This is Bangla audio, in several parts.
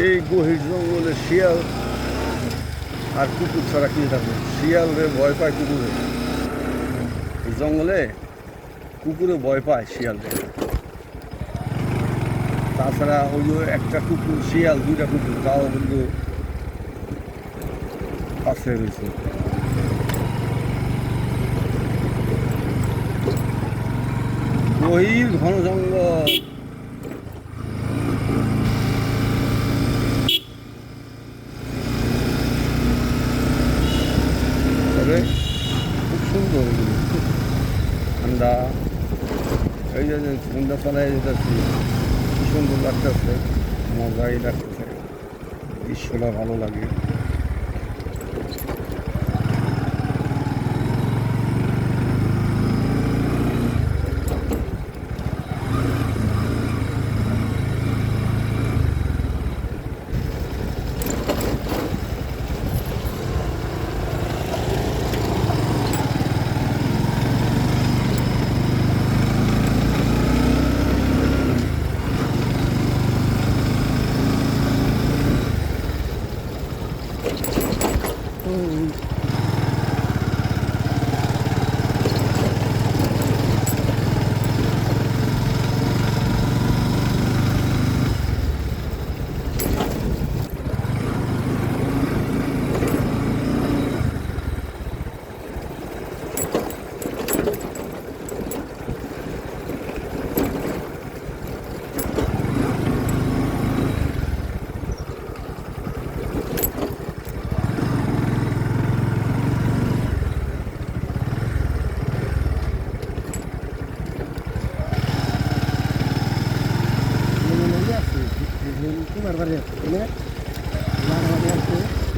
এই গহীর জঙ্গলে শিয়াল আর কুকুর ছাড়া কি থাকবে? শিয়াল রে ভয় পায় কুকুরে, এই জঙ্গলে কুকুরে ভয় পায় শিয়াল রে। তাছাড়া ওই যে একটা কুকুর শিয়াল, দুইটা কুকুর, তাও কিন্তু কাছে রয়েছে। গহীর ঘন জঙ্গল, তবে খুব সুন্দর, খুব ঠান্ডা। এই যে সন্ধ্যা চালায় যেতেছি, কি সুন্দর লাগতেছে, মজাই লাগতেছে, দৃশ্যটা ভালো লাগে।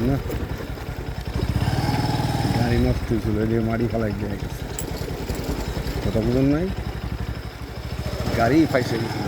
না, গাড়ি নষ্ট হয়েছিল, যে মাড়ি ফেলাই দিয়ে গেছে, কথা বুঝুন নাই, গাড়ি ফাইসে গেছিল।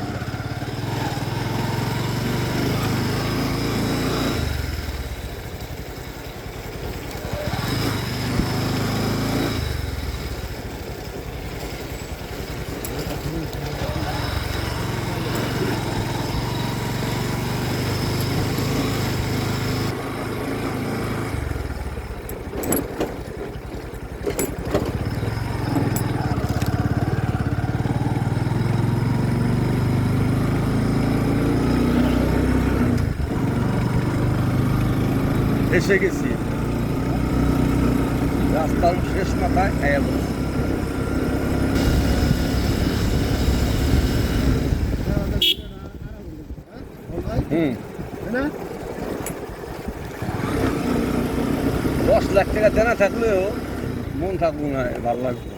এসে গেছি, রাস্তার শেষ মাথায় খাইয়া বলছি। হুম, 10 লাখ টাকা দেনা থাকলেও মন থাকবো না, ভালো লাগবে।